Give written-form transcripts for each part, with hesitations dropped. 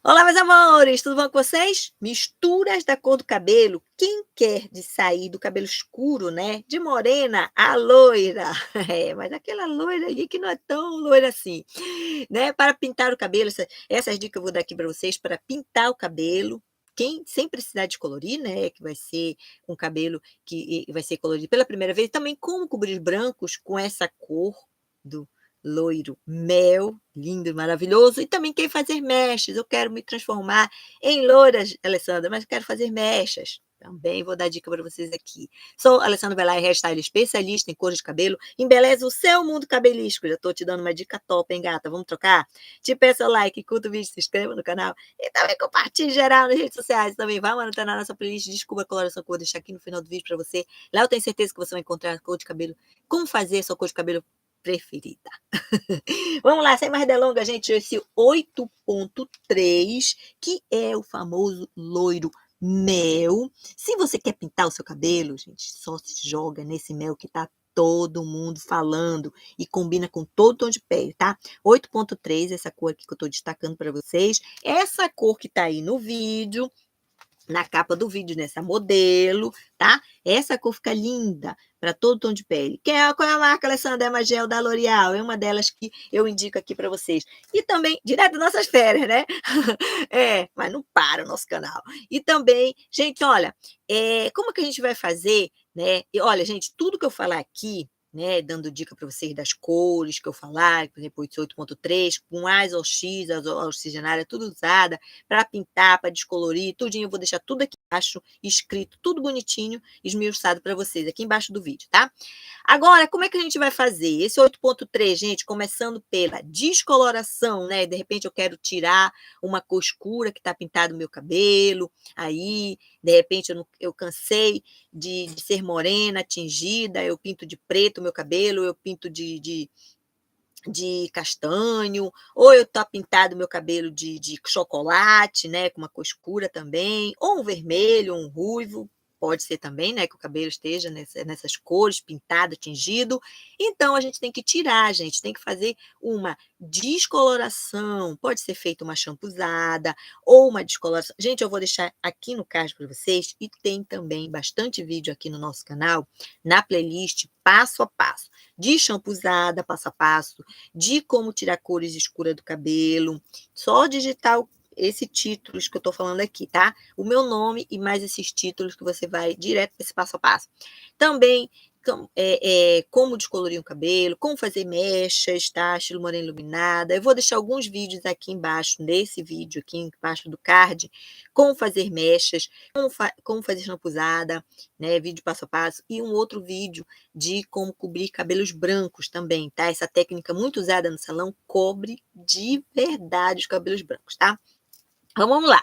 Olá, meus amores, tudo bom com vocês? Misturas da cor do cabelo. Quem quer de sair do cabelo escuro, né? De morena a loira. É, mas aquela loira ali que não é tão loira assim, né? Para pintar o cabelo, essas dicas eu vou dar aqui para vocês para pintar o cabelo. Quem sem precisar de colorir, né? Que vai ser um cabelo que vai ser colorido pela primeira vez. Também como cobrir brancos com essa cor do loiro mel, lindo, maravilhoso, e também quem fazer mechas, eu quero me transformar em loira, Alessandra, mas quero fazer mechas. Também vou dar dica para vocês aqui. Sou Alessandra Belay, hairstyle especialista em cores de cabelo. Embeleza o seu mundo cabelístico. Já estou te dando uma dica top, hein, gata? Vamos trocar? Te peço o like, curta o vídeo, se inscreva no canal e também compartilhe geral nas redes sociais. Também vai anotar na nossa playlist Descubra a Coloração que eu vou deixar aqui no final do vídeo para você. Lá eu tenho certeza que você vai encontrar a cor de cabelo, como fazer a sua cor de cabelo preferida. Vamos lá, sem mais delongas, gente, esse 8.3, que é o famoso loiro mel. Se você quer pintar o seu cabelo, gente, só se joga nesse mel que tá todo mundo falando e combina com todo tom de pele, tá? 8.3, essa cor aqui que eu tô destacando para vocês. Essa cor que tá aí no vídeo, na capa do vídeo, nessa modelo, tá? Essa cor fica linda para todo tom de pele. Qual é a marca, Alessandra? É a Magel da L'Oréal. É uma delas que eu indico aqui para vocês. E também, direto das nossas férias, né? É, mas não para o nosso canal. E também, gente, olha, como que a gente vai fazer, né? E olha, gente, tudo que eu falar aqui, né, dando dica para vocês das cores que eu falar, por exemplo, 8.3, com as OX, a oxigenária, tudo usada, para pintar, para descolorir, tudinho, eu vou deixar tudo aqui embaixo, escrito, tudo bonitinho, esmiuçado para vocês, aqui embaixo do vídeo, tá? Agora, como é que a gente vai fazer? Esse 8.3, gente, começando pela descoloração, né? De repente eu quero tirar uma cor escura que está pintado no meu cabelo, aí, de repente eu cansei de ser morena, tingida, eu pinto de preto o meu cabelo, eu pinto de castanho, ou eu tô pintado meu cabelo de chocolate, né, com uma cor escura também, ou um vermelho, um ruivo, pode ser também, né, que o cabelo esteja nessas cores, pintado, tingido. Então, a gente tem que tirar, gente, tem que fazer uma descoloração, pode ser feita uma champusada ou uma descoloração. Gente, eu vou deixar aqui no card para vocês e tem também bastante vídeo aqui no nosso canal, na playlist passo a passo, de champusada, passo a passo, de como tirar cores escuras do cabelo. Só digitar esse títulos que eu estou falando aqui, tá? O meu nome e mais esses títulos que você vai direto para esse passo a passo. Também como descolorir o cabelo, como fazer mechas, tá? Estilo morena iluminada. Eu vou deixar alguns vídeos aqui embaixo, nesse vídeo aqui embaixo do card, como fazer mechas, como fazer champusada, né? Vídeo passo a passo. E um outro vídeo de como cobrir cabelos brancos também, tá? Essa técnica muito usada no salão cobre de verdade os cabelos brancos, tá? Então, vamos lá.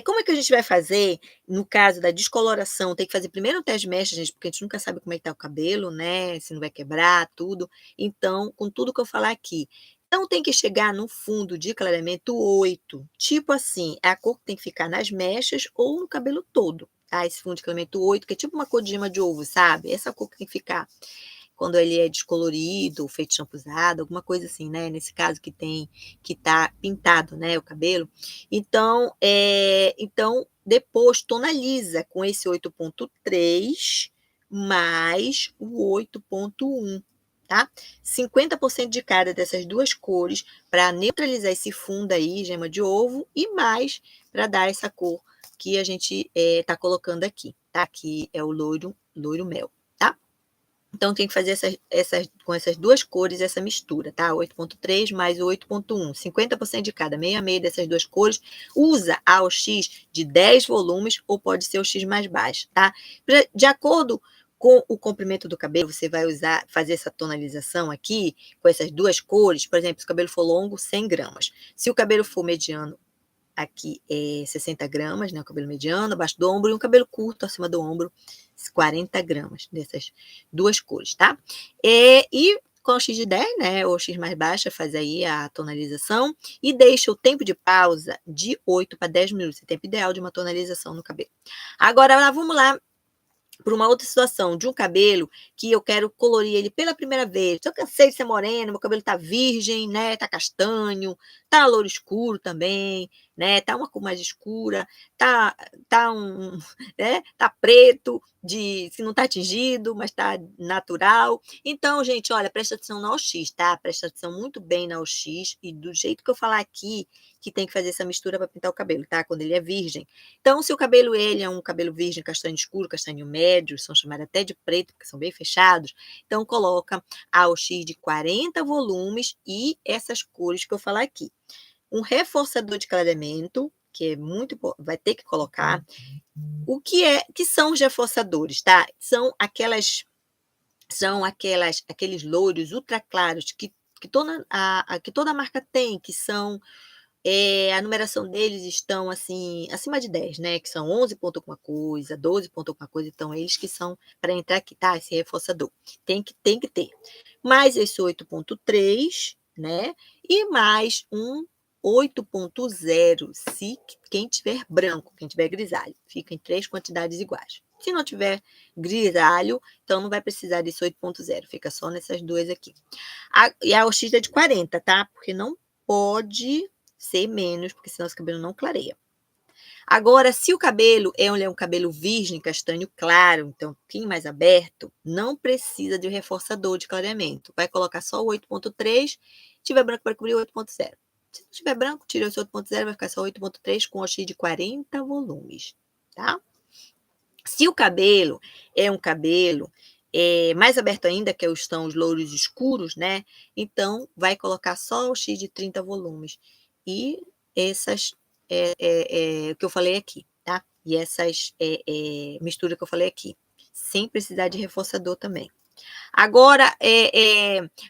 Como é que a gente vai fazer no caso da descoloração? Tem que fazer primeiro um teste de mecha, gente, porque a gente nunca sabe como é que tá o cabelo, né? Se não vai quebrar, tudo. Então, com tudo que eu falar aqui. Então, tem que chegar no fundo de clareamento 8. Tipo assim, a cor que tem que ficar nas mechas ou no cabelo todo, tá? Esse fundo de clareamento 8, que é tipo uma cor de gema de ovo, sabe? Essa cor que tem que ficar quando ele é descolorido, feito champusado, alguma coisa assim, né? Nesse caso que tá pintado, né, o cabelo. Então depois tonaliza com esse 8.3 mais o 8.1, tá? 50% de cada dessas duas cores para neutralizar esse fundo aí, gema de ovo, e mais para dar essa cor que a gente tá colocando aqui, tá? Que é o loiro mel, tá? Então, tem que fazer com essas duas cores, essa mistura, tá? 8.3 mais o 8.1, 50% de cada, meio a meio dessas duas cores. Usa a OX de 10 volumes ou pode ser o X mais baixo, tá? De acordo com o comprimento do cabelo, você vai fazer essa tonalização aqui, com essas duas cores. Por exemplo, se o cabelo for longo, 100 gramas. Se o cabelo for mediano, aqui é 60 gramas, né? O cabelo mediano, abaixo do ombro, e um cabelo curto, acima do ombro, 40 gramas dessas duas cores, tá? E com o X de 10, né? Ou X mais baixa, faz aí a tonalização e deixa o tempo de pausa de 8 para 10 minutos, é o tempo ideal de uma tonalização no cabelo. Agora, vamos lá Por uma outra situação, de um cabelo que eu quero colorir ele pela primeira vez. Eu cansei de ser morena, meu cabelo tá virgem, né? Tá castanho, tá louro escuro também, né? Tá uma cor mais escura, tá, tá um, né? Tá preto, se não tá tingido, mas tá natural. Então, gente, olha, presta atenção na OX, tá? Presta atenção muito bem na OX e do jeito que eu falar aqui, que tem que fazer essa mistura para pintar o cabelo, tá? Quando ele é virgem. Então, se o cabelo ele é um cabelo virgem, castanho escuro, castanho médio, são chamados até de preto, porque são bem fechados, então coloca a OX de 40 volumes e essas cores que eu falar aqui. Um reforçador de clareamento, que é muito vai ter que colocar. O que são os reforçadores, tá? Aqueles loiros ultra claros que toda marca tem, que são a numeração deles estão assim, acima de 10, né? Que são 11 ponto alguma coisa, 12 ponto alguma coisa. Então, eles que são para entrar aqui, tá? Esse reforçador. Tem que ter. Mais esse 8,3, né? E mais um 8,0, se quem tiver branco, quem tiver grisalho. Fica em 3 quantidades iguais. Se não tiver grisalho, então não vai precisar desse 8,0. Fica só nessas duas aqui. E a OX é de 40, tá? Porque não pode ser menos, porque senão esse cabelo não clareia. Agora, se o cabelo é um cabelo virgem, castanho claro, então um pouquinho mais aberto, não precisa de um reforçador de clareamento. Vai colocar só o 8,3, se tiver branco, vai cobrir o 8,0. Se não tiver branco, tira esse 8,0, vai ficar só 8,3 com OX de 40 volumes, tá? Se o cabelo é um cabelo mais aberto ainda, que estão os louros escuros, né? Então, vai colocar só o X de 30 volumes. E essas, que eu falei aqui, tá? E essas misturas que eu falei aqui. Sem precisar de reforçador também. Agora,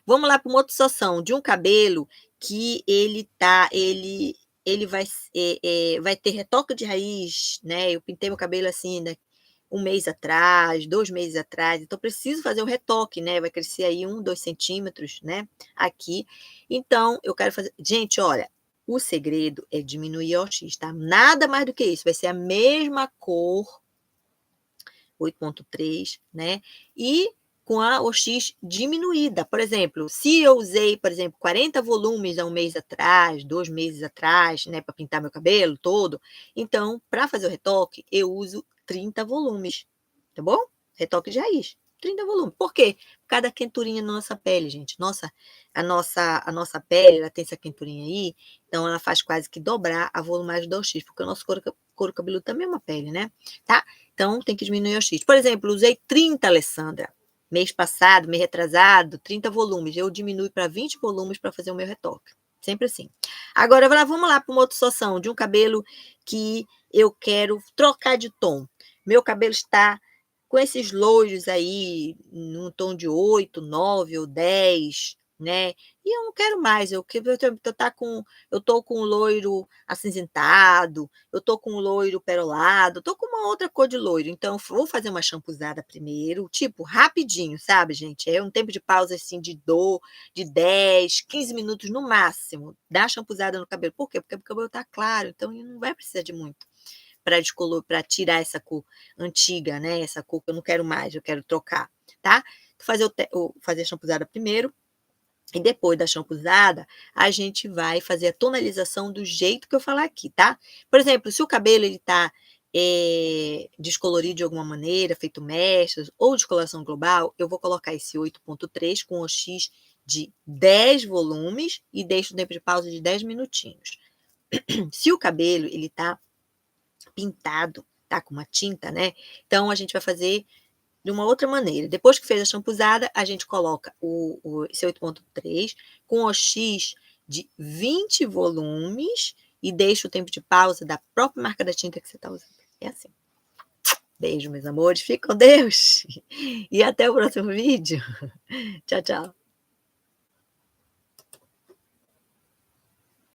vamos lá para uma outra situação. De um cabelo que ele vai ter retoque de raiz, né? Eu pintei meu cabelo assim, né? Um mês atrás, 2 meses atrás, então preciso fazer o retoque, né? Vai crescer aí 1, 2 centímetros, né? Aqui. Então, eu quero fazer. Gente, olha, o segredo é diminuir a OX, tá? Nada mais do que isso. Vai ser a mesma cor, 8,3, né? E com a OX diminuída. Por exemplo, se eu usei, por exemplo, 40 volumes há um mês atrás, 2 meses atrás, né, para pintar meu cabelo todo, então, para fazer o retoque, eu uso 30 volumes, tá bom? Retoque de raiz. 30 volumes. Por quê? Por causa da quenturinha na nossa pele, gente. A nossa pele, ela tem essa quenturinha aí, então ela faz quase que dobrar a volumagem do OX, porque o nosso couro cabeludo também é uma pele, né? Tá? Então, tem que diminuir o OX. Por exemplo, usei 30, Alessandra. Mês passado, mês retrasado, 30 volumes. Eu diminuo para 20 volumes para fazer o meu retoque. Sempre assim. Agora, vamos lá para uma outra situação de um cabelo que eu quero trocar de tom. Meu cabelo está com esses loiros aí, num tom de 8, 9 ou 10, né? E eu não quero mais. Eu tô com um loiro acinzentado, eu tô com um loiro perolado, eu tô com uma outra cor de loiro. Então, vou fazer uma champuzada primeiro, tipo, rapidinho, sabe, gente? É um tempo de pausa, assim, de 10, 15 minutos no máximo. Dá champuzada no cabelo. Por quê? Porque o cabelo tá claro, então não vai precisar de muito para tirar essa cor antiga, né? Essa cor que eu não quero mais, eu quero trocar, tá? Fazer a champuzada primeiro. E depois da champuzada, a gente vai fazer a tonalização do jeito que eu falar aqui, tá? Por exemplo, se o cabelo ele tá descolorido de alguma maneira, feito mechas ou descoloração global, eu vou colocar esse 8,3 com o X de 10 volumes e deixo o tempo de pausa de 10 minutinhos. Se o cabelo ele tá pintado, tá com uma tinta, né? Então a gente vai fazer de uma outra maneira. Depois que fez a champuzada, a gente coloca esse 8,3 com o X de 20 volumes e deixa o tempo de pausa da própria marca da tinta que você está usando. É assim. Beijo, meus amores. Fique com Deus. E até o próximo vídeo. Tchau, tchau.